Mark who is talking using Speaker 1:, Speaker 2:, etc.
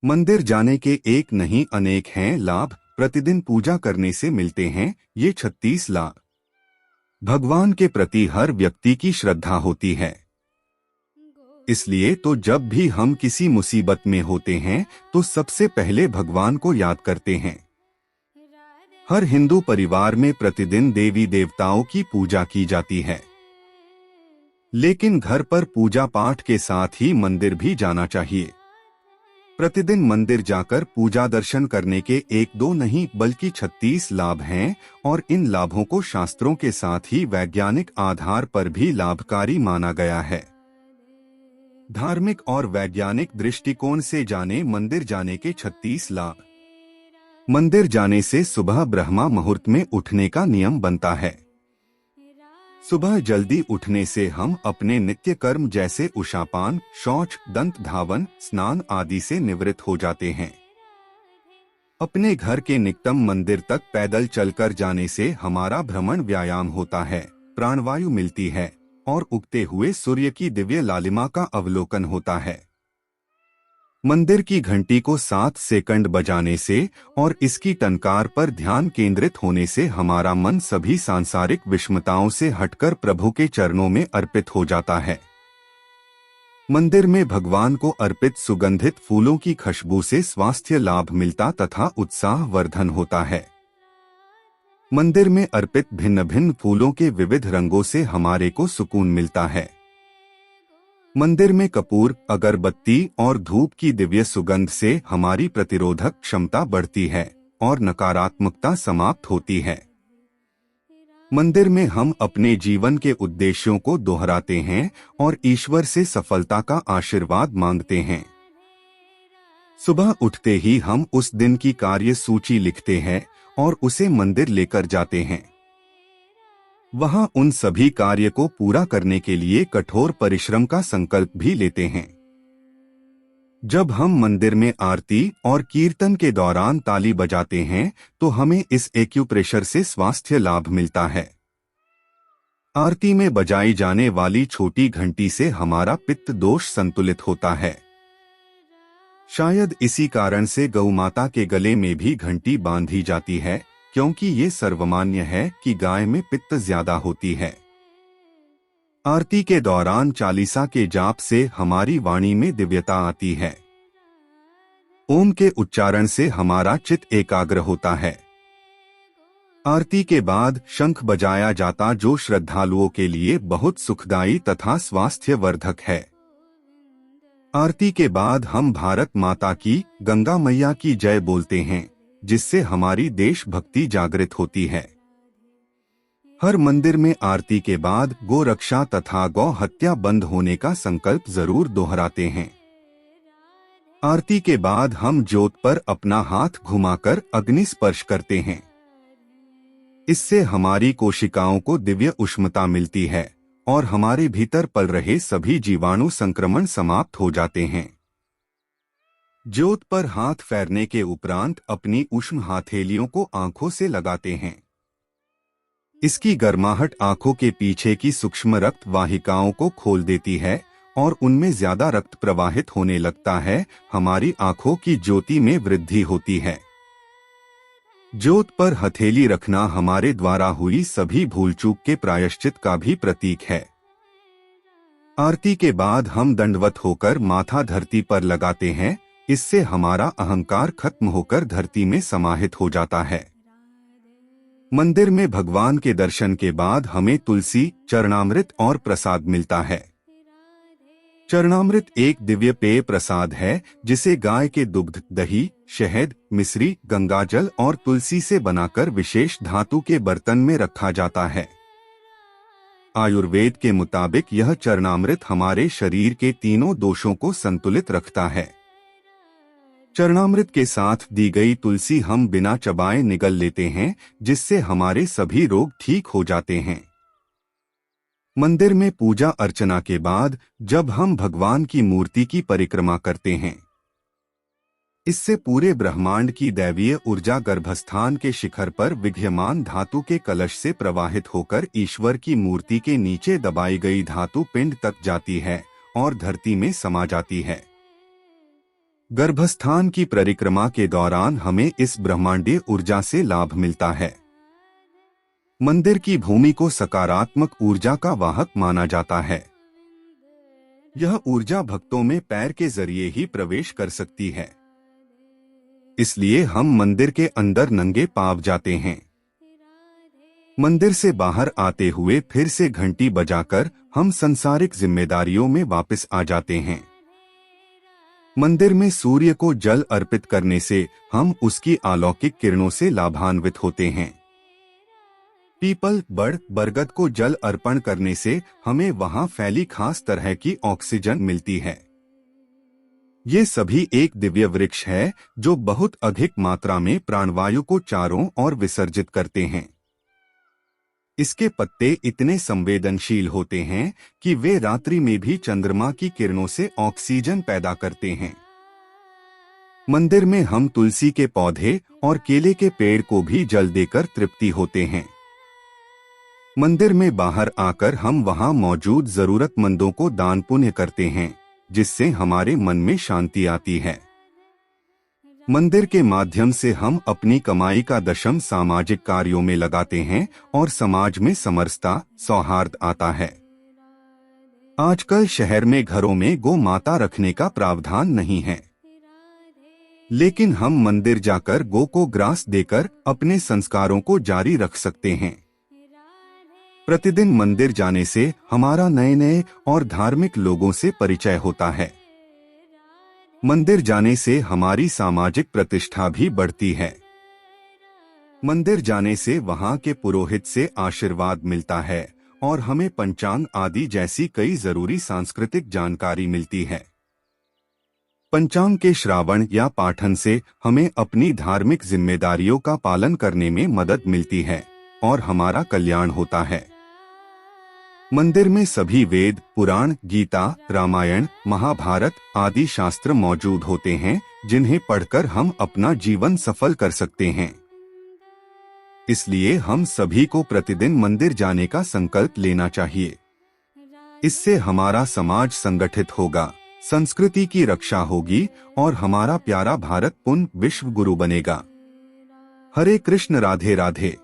Speaker 1: मंदिर जाने के एक नहीं अनेक हैं लाभ। प्रतिदिन पूजा करने से मिलते हैं ये 36 लाभ। भगवान के प्रति हर व्यक्ति की श्रद्धा होती है, इसलिए तो जब भी हम किसी मुसीबत में होते हैं तो सबसे पहले भगवान को याद करते हैं। हर हिंदू परिवार में प्रतिदिन देवी देवताओं की पूजा की जाती है, लेकिन घर पर पूजा पाठ के साथ ही मंदिर भी जाना चाहिए। प्रतिदिन मंदिर जाकर पूजा दर्शन करने के एक दो नहीं बल्कि 36 लाभ हैं और इन लाभों को शास्त्रों के साथ ही वैज्ञानिक आधार पर भी लाभकारी माना गया है। धार्मिक और वैज्ञानिक दृष्टिकोण से जाने मंदिर जाने के 36 लाभ। मंदिर जाने से सुबह ब्रह्मा मुहूर्त में उठने का नियम बनता है। सुबह जल्दी उठने से हम अपने नित्य कर्म जैसे उषापान, शौच, दंत धावन, स्नान आदि से निवृत्त हो जाते हैं। अपने घर के निकटम मंदिर तक पैदल चलकर जाने से हमारा भ्रमण व्यायाम होता है, प्राणवायु मिलती है और उगते हुए सूर्य की दिव्य लालिमा का अवलोकन होता है। मंदिर की घंटी को 7 सेकंड बजाने से और इसकी टनकार पर ध्यान केंद्रित होने से हमारा मन सभी सांसारिक विषमताओं से हटकर प्रभु के चरणों में अर्पित हो जाता है। मंदिर में भगवान को अर्पित सुगंधित फूलों की खुशबू से स्वास्थ्य लाभ मिलता तथा उत्साह वर्धन होता है। मंदिर में अर्पित भिन्न भिन्न फूलों के विविध रंगों से हमारे को सुकून मिलता है। मंदिर में कपूर, अगरबत्ती और धूप की दिव्य सुगंध से हमारी प्रतिरोधक क्षमता बढ़ती है और नकारात्मकता समाप्त होती है। मंदिर में हम अपने जीवन के उद्देश्यों को दोहराते हैं और ईश्वर से सफलता का आशीर्वाद मांगते हैं। सुबह उठते ही हम उस दिन की कार्य सूची लिखते हैं और उसे मंदिर लेकर जाते हैं। वहां उन सभी कार्य को पूरा करने के लिए कठोर परिश्रम का संकल्प भी लेते हैं। जब हम मंदिर में आरती और कीर्तन के दौरान ताली बजाते हैं तो हमें इस एक्यूप्रेशर से स्वास्थ्य लाभ मिलता है। आरती में बजाई जाने वाली छोटी घंटी से हमारा पित्त दोष संतुलित होता है। शायद इसी कारण से गौ माता के गले में भी घंटी बांधी जाती है, क्योंकि ये सर्वमान्य है कि गाय में पित्त ज्यादा होती है। आरती के दौरान चालीसा के जाप से हमारी वाणी में दिव्यता आती है। ओम के उच्चारण से हमारा चित्त एकाग्र होता है। आरती के बाद शंख बजाया जाता जो श्रद्धालुओं के लिए बहुत सुखदायी तथा स्वास्थ्यवर्धक है। आरती के बाद हम भारत माता की, गंगा मैया की जय बोलते हैं, जिससे हमारी देशभक्ति जागृत होती है। हर मंदिर में आरती के बाद गौ रक्षा तथा गौ हत्या बंद होने का संकल्प जरूर दोहराते हैं। आरती के बाद हम ज्योत पर अपना हाथ घुमाकर अग्नि स्पर्श करते हैं। इससे हमारी कोशिकाओं को दिव्य उष्णता मिलती है और हमारे भीतर पल रहे सभी जीवाणु संक्रमण समाप्त हो जाते हैं। ज्योत पर हाथ फेरने के उपरांत अपनी उष्ण हथेलियों को आंखों से लगाते हैं। इसकी गर्माहट आंखों के पीछे की सूक्ष्म रक्त वाहिकाओं को खोल देती है और उनमें ज्यादा रक्त प्रवाहित होने लगता है। हमारी आंखों की ज्योति में वृद्धि होती है। ज्योत पर हथेली रखना हमारे द्वारा हुई सभी भूल चूक के प्रायश्चित का भी प्रतीक है। आरती के बाद हम दंडवत होकर माथा धरती पर लगाते हैं। इससे हमारा अहंकार खत्म होकर धरती में समाहित हो जाता है। मंदिर में भगवान के दर्शन के बाद हमें तुलसी, चरणामृत और प्रसाद मिलता है। चरणामृत एक दिव्य पेय प्रसाद है जिसे गाय के दुग्ध, दही, शहद, मिश्री, गंगाजल और तुलसी से बनाकर विशेष धातु के बर्तन में रखा जाता है। आयुर्वेद के मुताबिक यह चरणामृत हमारे शरीर के तीनों दोषों को संतुलित रखता है। चरणामृत के साथ दी गई तुलसी हम बिना चबाए निगल लेते हैं, जिससे हमारे सभी रोग ठीक हो जाते हैं। मंदिर में पूजा अर्चना के बाद जब हम भगवान की मूर्ति की परिक्रमा करते हैं, इससे पूरे ब्रह्मांड की दैवीय ऊर्जा गर्भस्थान के शिखर पर विद्यमान धातु के कलश से प्रवाहित होकर ईश्वर की मूर्ति के नीचे दबाई गई धातु पिंड तक जाती है और धरती में समा जाती है। गर्भस्थान की परिक्रमा के दौरान हमें इस ब्रह्मांडीय ऊर्जा से लाभ मिलता है। मंदिर की भूमि को सकारात्मक ऊर्जा का वाहक माना जाता है। यह ऊर्जा भक्तों में पैर के जरिए ही प्रवेश कर सकती है, इसलिए हम मंदिर के अंदर नंगे पांव जाते हैं। मंदिर से बाहर आते हुए फिर से घंटी बजाकर हम संसारिक जिम्मेदारियों में वापस आ जाते हैं। मंदिर में सूर्य को जल अर्पित करने से हम उसकी अलौकिक किरणों से लाभान्वित होते हैं। पीपल, बरगद को जल अर्पण करने से हमें वहां फैली खास तरह की ऑक्सीजन मिलती है। ये सभी एक दिव्य वृक्ष है जो बहुत अधिक मात्रा में प्राणवायु को चारों ओर विसर्जित करते हैं। इसके पत्ते इतने संवेदनशील होते हैं कि वे रात्रि में भी चंद्रमा की किरणों से ऑक्सीजन पैदा करते हैं। मंदिर में हम तुलसी के पौधे और केले के पेड़ को भी जल देकर तृप्ति होते हैं। मंदिर में बाहर आकर हम वहां मौजूद जरूरतमंदों को दान पुण्य करते हैं, जिससे हमारे मन में शांति आती है। मंदिर के माध्यम से हम अपनी कमाई का दशम सामाजिक कार्यों में लगाते हैं और समाज में समरसता, सौहार्द आता है। आजकल शहर में घरों में गौ माता रखने का प्रावधान नहीं है, लेकिन हम मंदिर जाकर गौ को ग्रास देकर अपने संस्कारों को जारी रख सकते हैं। प्रतिदिन मंदिर जाने से हमारा नए नए और धार्मिक लोगों से परिचय होता है। मंदिर जाने से हमारी सामाजिक प्रतिष्ठा भी बढ़ती है। मंदिर जाने से वहां के पुरोहित से आशीर्वाद मिलता है और हमें पंचांग आदि जैसी कई जरूरी सांस्कृतिक जानकारी मिलती है। पंचांग के श्रावण या पाठन से हमें अपनी धार्मिक जिम्मेदारियों का पालन करने में मदद मिलती है और हमारा कल्याण होता है। मंदिर में सभी वेद, पुराण, गीता, रामायण, महाभारत आदि शास्त्र मौजूद होते हैं, जिन्हें पढ़कर हम अपना जीवन सफल कर सकते हैं। इसलिए हम सभी को प्रतिदिन मंदिर जाने का संकल्प लेना चाहिए। इससे हमारा समाज संगठित होगा, संस्कृति की रक्षा होगी और हमारा प्यारा भारत पुनः विश्व गुरु बनेगा। हरे कृष्ण, राधे राधे।